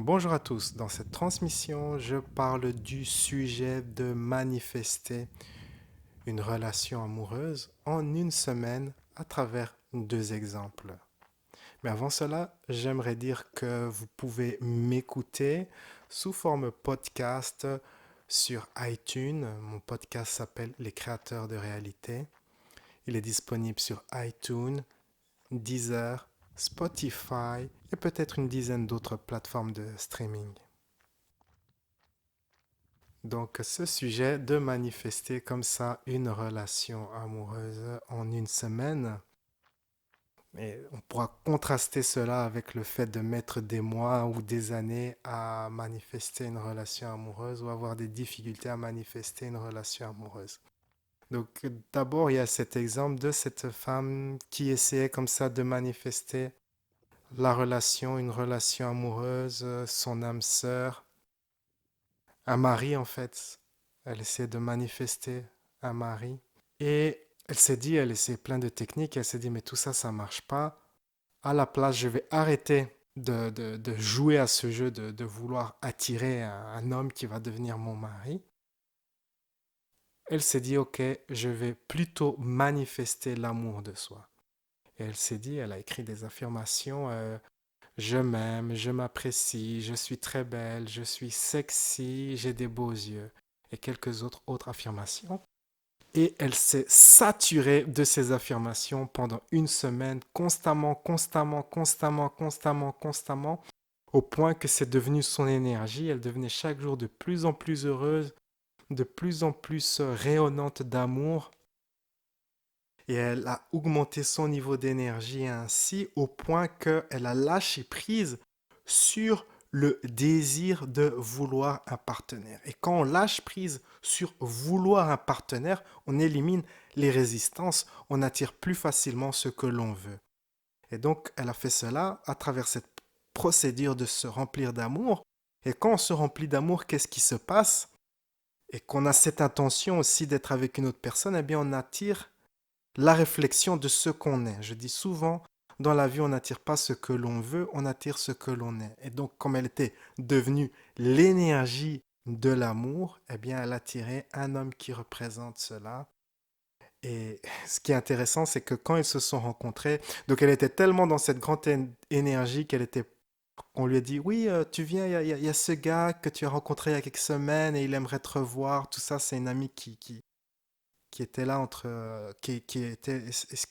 Bonjour à tous. Dans cette transmission, je parle du sujet de manifester une relation amoureuse en une semaine à travers deux exemples. Mais avant cela, j'aimerais dire que vous pouvez m'écouter sous forme podcast sur iTunes. Mon podcast s'appelle Les créateurs de réalité. Il est disponible sur iTunes, Deezer, Spotify et peut-être une dizaine d'autres plateformes de streaming. Donc, ce sujet de manifester comme ça une relation amoureuse en une semaine, et on pourra contraster cela avec le fait de mettre des mois ou des années à manifester une relation amoureuse ou avoir des difficultés à manifester une relation amoureuse. Donc, d'abord, il y a cet exemple de cette femme qui essayait comme ça de manifester la relation, une relation amoureuse, son âme sœur, un mari en fait. Elle essaie de manifester un mari. Et elle s'est dit, elle essaie plein de techniques, elle s'est dit, mais tout ça, ça marche pas. À la place, je vais arrêter de jouer à ce jeu, de vouloir attirer un homme qui va devenir mon mari. Elle s'est dit, ok, je vais plutôt manifester l'amour de soi. Et elle s'est dit, elle a écrit des affirmations, je m'aime, je m'apprécie, je suis très belle, je suis sexy, j'ai des beaux yeux. Et quelques autres affirmations. Et elle s'est saturée de ces affirmations pendant une semaine, constamment, au point que c'est devenu son énergie. Elle devenait chaque jour de plus en plus heureuse, de plus en plus rayonnante d'amour. Et elle a augmenté son niveau d'énergie ainsi au point qu'elle a lâché prise sur le désir de vouloir un partenaire. Et quand on lâche prise sur vouloir un partenaire, on élimine les résistances, on attire plus facilement ce que l'on veut. Et donc, elle a fait cela à travers cette procédure de se remplir d'amour. Et quand on se remplit d'amour, qu'est-ce qui se passe? Et qu'on a cette intention aussi d'être avec une autre personne, eh bien, on attire la réflexion de ce qu'on est. Je dis souvent, dans la vie, on n'attire pas ce que l'on veut, on attire ce que l'on est. Et donc, comme elle était devenue l'énergie de l'amour, eh bien, elle attirait un homme qui représente cela. Et ce qui est intéressant, c'est que quand ils se sont rencontrés, donc elle était tellement dans cette grande énergie qu'elle était, on lui a dit, oui, tu viens, il y a ce gars que tu as rencontré il y a quelques semaines et il aimerait te revoir. Tout ça, c'est une amie qui était là entre qui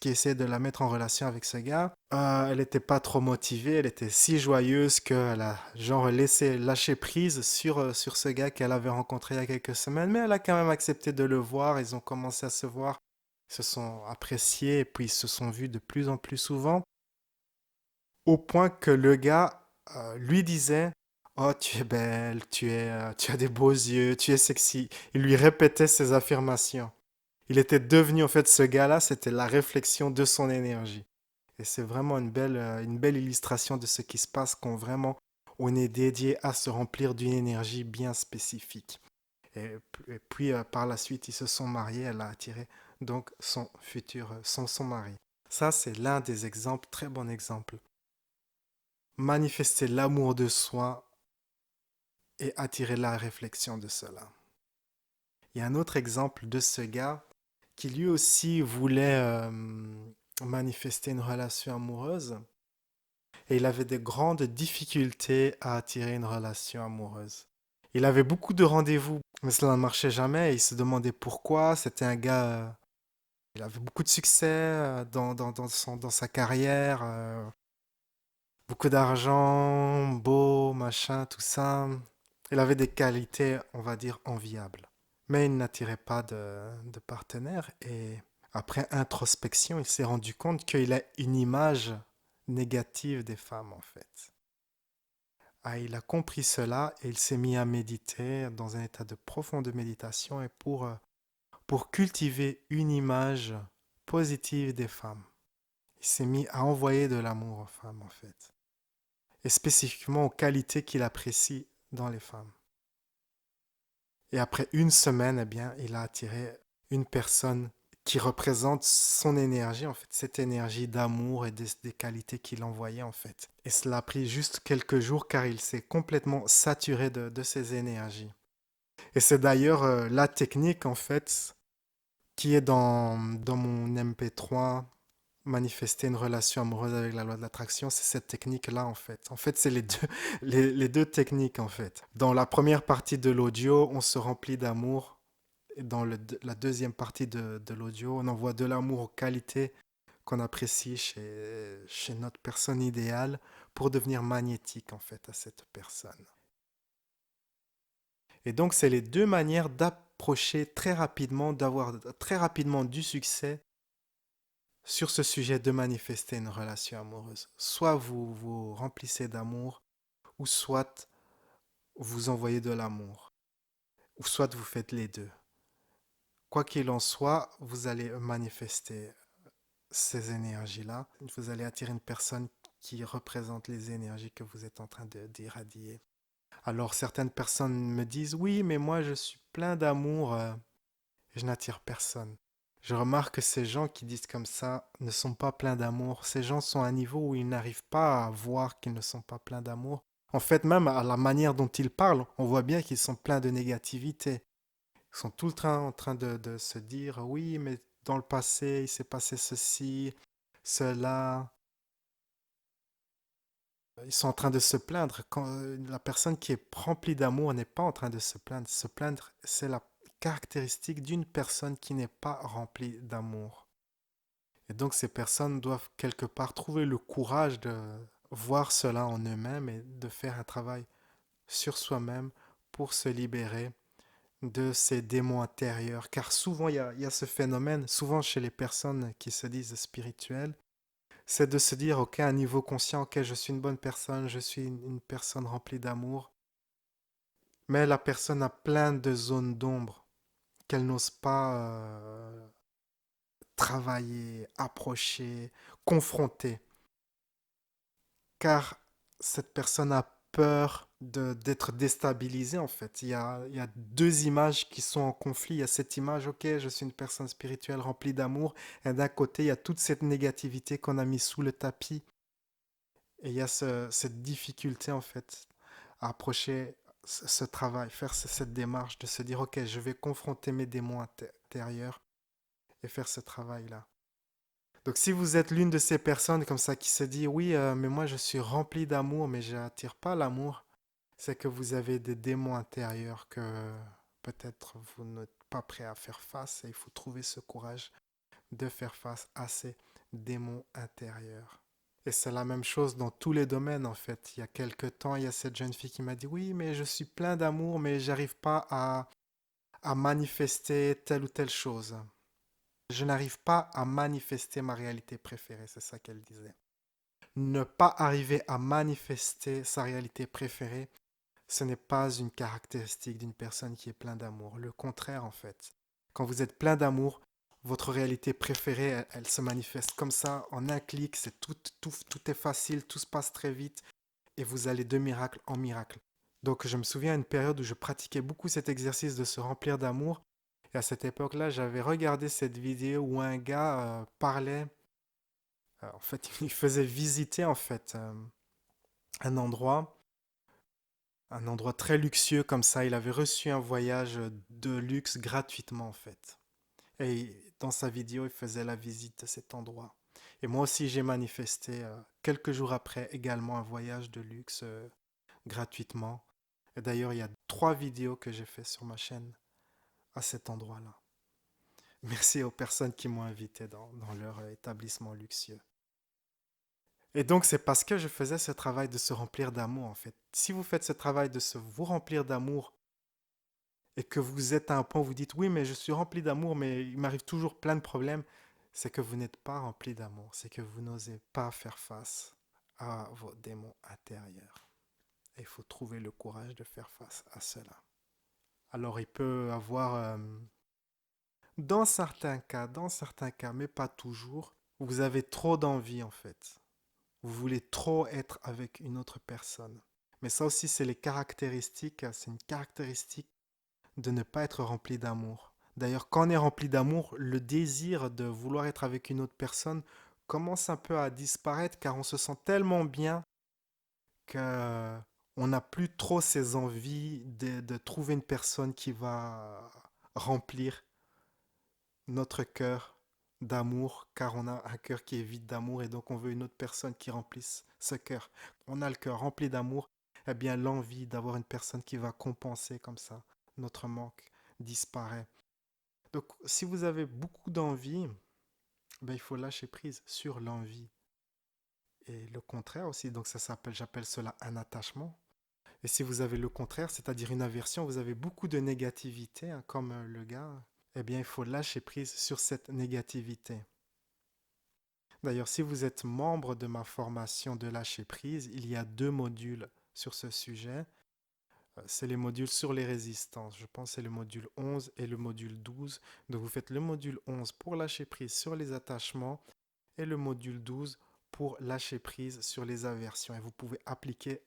essayait de la mettre en relation avec ce gars. Elle n'était pas trop motivée, elle était si joyeuse qu'elle a genre laissé lâcher prise sur ce gars qu'elle avait rencontré il y a quelques semaines, mais elle a quand même accepté de le voir. Ils ont commencé à se voir, ils se sont appréciés et puis ils se sont vus de plus en plus souvent, au point que le gars lui disait: oh, tu es belle, tu as des beaux yeux, tu es sexy. Il lui répétait ces affirmations. Il était devenu en fait ce gars-là, c'était la réflexion de son énergie. Et c'est vraiment une belle illustration de ce qui se passe quand vraiment on est dédié à se remplir d'une énergie bien spécifique. Et puis par la suite, ils se sont mariés, elle a attiré donc son mari. Ça, c'est l'un des exemples, très bon exemple. Manifester l'amour de soi et attirer la réflexion de cela. Il y a un autre exemple de ce gars qui lui aussi voulait manifester une relation amoureuse et il avait de grandes difficultés à attirer une relation amoureuse. Il avait beaucoup de rendez-vous, mais cela ne marchait jamais et il se demandait pourquoi. C'était un gars, il avait beaucoup de succès dans sa carrière, beaucoup d'argent, beau, machin, tout ça. Il avait des qualités, on va dire, enviables. Mais il n'attirait pas de partenaire et après introspection, il s'est rendu compte qu'il a une image négative des femmes en fait. Ah, il a compris cela et il s'est mis à méditer dans un état de profonde méditation et pour cultiver une image positive des femmes. Il s'est mis à envoyer de l'amour aux femmes en fait et spécifiquement aux qualités qu'il apprécie dans les femmes. Et après une semaine, eh bien, il a attiré une personne qui représente son énergie, en fait, cette énergie d'amour et des qualités qu'il envoyait, en fait. Et cela a pris juste quelques jours car il s'est complètement saturé de ces énergies. Et c'est d'ailleurs la technique, en fait, qui est dans mon MP3, manifester une relation amoureuse avec la loi de l'attraction, c'est cette technique-là, en fait. En fait, c'est les deux, les deux techniques, en fait. Dans la première partie de l'audio, on se remplit d'amour. Et dans la deuxième partie de l'audio, on envoie de l'amour aux qualités qu'on apprécie chez notre personne idéale pour devenir magnétique, en fait, à cette personne. Et donc, c'est les deux manières d'approcher très rapidement, d'avoir très rapidement du succès sur ce sujet de manifester une relation amoureuse. Soit vous vous remplissez d'amour, ou soit vous envoyez de l'amour, ou soit vous faites les deux. Quoi qu'il en soit, vous allez manifester ces énergies-là. Vous allez attirer une personne qui représente les énergies que vous êtes en train d'irradier. Alors certaines personnes me disent, oui, mais moi je suis plein d'amour, et je n'attire personne. Je remarque que ces gens qui disent comme ça ne sont pas pleins d'amour. Ces gens sont à un niveau où ils n'arrivent pas à voir qu'ils ne sont pas pleins d'amour. En fait, même à la manière dont ils parlent, on voit bien qu'ils sont pleins de négativité. Ils sont tout le temps en train de se dire, oui, mais dans le passé, il s'est passé ceci, cela. Ils sont en train de se plaindre. Quand la personne qui est remplie d'amour n'est pas en train de se plaindre. Se plaindre, c'est la caractéristique d'une personne qui n'est pas remplie d'amour. Et donc ces personnes doivent quelque part trouver le courage de voir cela en eux-mêmes et de faire un travail sur soi-même pour se libérer de ces démons intérieurs. Car souvent, il y a ce phénomène, souvent chez les personnes qui se disent spirituelles, c'est de se dire, ok, à un niveau conscient, ok, je suis une bonne personne, je suis une personne remplie d'amour, mais la personne a plein de zones d'ombre qu'elle n'ose pas travailler, approcher, confronter, car cette personne a peur d'être déstabilisée en fait. Il y a deux images qui sont en conflit. Il y a cette image, ok, je suis une personne spirituelle remplie d'amour, et d'un côté, il y a toute cette négativité qu'on a mis sous le tapis. Et il y a cette difficulté en fait à approcher ce travail, faire cette démarche de se dire, ok, je vais confronter mes démons intérieurs et faire ce travail-là. Donc si vous êtes l'une de ces personnes comme ça qui se dit, oui, mais moi je suis rempli d'amour, mais je n'attire pas l'amour, c'est que vous avez des démons intérieurs que peut-être vous n'êtes pas prêt à faire face et il faut trouver ce courage de faire face à ces démons intérieurs. Et c'est la même chose dans tous les domaines en fait. Il y a quelque temps, il y a cette jeune fille qui m'a dit oui, mais je suis plein d'amour, mais j'arrive pas à manifester telle ou telle chose. Je n'arrive pas à manifester ma réalité préférée, c'est ça qu'elle disait. Ne pas arriver à manifester sa réalité préférée, ce n'est pas une caractéristique d'une personne qui est plein d'amour. Le contraire en fait. Quand vous êtes plein d'amour, votre réalité préférée, elle se manifeste comme ça, en un clic, c'est tout est facile, tout se passe très vite, et vous allez de miracle en miracle. Donc je me souviens à une période où je pratiquais beaucoup cet exercice de se remplir d'amour, et à cette époque-là, j'avais regardé cette vidéo où un gars parlait, en fait, il faisait visiter en fait un endroit, un endroit très luxueux comme ça. Il avait reçu un voyage de luxe gratuitement en fait. Et dans sa vidéo, il faisait la visite de cet endroit. Et moi aussi, j'ai manifesté quelques jours après également un voyage de luxe gratuitement. Et d'ailleurs, il y a 3 vidéos que j'ai fait sur ma chaîne à cet endroit-là. Merci aux personnes qui m'ont invité dans leur établissement luxueux. Et donc, c'est parce que je faisais ce travail de se remplir d'amour, en fait. Si vous faites ce travail de vous remplir d'amour et que vous êtes à un point où vous dites, oui, mais je suis rempli d'amour, mais il m'arrive toujours plein de problèmes, c'est que vous n'êtes pas rempli d'amour, c'est que vous n'osez pas faire face à vos démons intérieurs. Et il faut trouver le courage de faire face à cela. Alors, il peut avoir, dans certains cas, mais pas toujours, vous avez trop d'envie, en fait. Vous voulez trop être avec une autre personne. Mais ça aussi, c'est les caractéristiques, c'est une caractéristique de ne pas être rempli d'amour. D'ailleurs, quand on est rempli d'amour, le désir de vouloir être avec une autre personne commence un peu à disparaître car on se sent tellement bien que on n'a plus trop ces envies de trouver une personne qui va remplir notre cœur d'amour, car on a un cœur qui est vide d'amour et donc on veut une autre personne qui remplisse ce cœur. On a le cœur rempli d'amour, eh bien l'envie d'avoir une personne qui va compenser comme ça notre manque disparaît. Donc si vous avez beaucoup d'envie, ben, il faut lâcher prise sur l'envie. Et le contraire aussi, donc ça s'appelle, j'appelle cela un attachement. Et si vous avez le contraire, c'est-à-dire une aversion, vous avez beaucoup de négativité, hein, comme le gars, eh bien il faut lâcher prise sur cette négativité. D'ailleurs, si vous êtes membre de ma formation de lâcher prise, il y a 2 modules sur ce sujet. C'est les modules sur les résistances. Je pense que c'est le module 11 et le module 12. Donc vous faites le module 11 pour lâcher prise sur les attachements et le module 12 pour lâcher prise sur les aversions. Et vous pouvez appliquer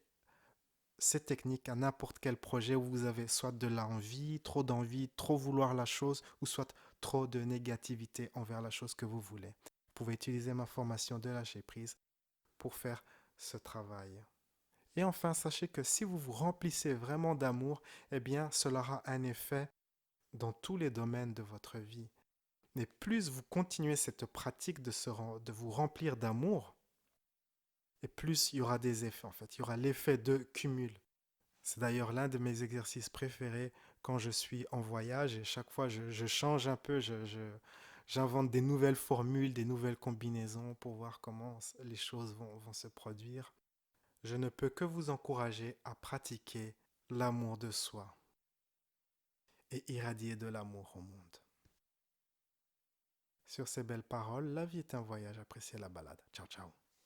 ces techniques à n'importe quel projet où vous avez soit de l'envie, trop vouloir la chose, ou soit trop de négativité envers la chose que vous voulez. Vous pouvez utiliser ma formation de lâcher prise pour faire ce travail. Et enfin, sachez que si vous vous remplissez vraiment d'amour, eh bien, cela aura un effet dans tous les domaines de votre vie. Mais plus vous continuez cette pratique de vous remplir d'amour, et plus il y aura des effets en fait. Il y aura l'effet de cumul. C'est d'ailleurs l'un de mes exercices préférés quand je suis en voyage et chaque fois je change un peu, j'invente des nouvelles formules, des nouvelles combinaisons pour voir comment les choses vont se produire. Je ne peux que vous encourager à pratiquer l'amour de soi et irradier de l'amour au monde. Sur ces belles paroles, la vie est un voyage, appréciez la balade. Ciao ciao.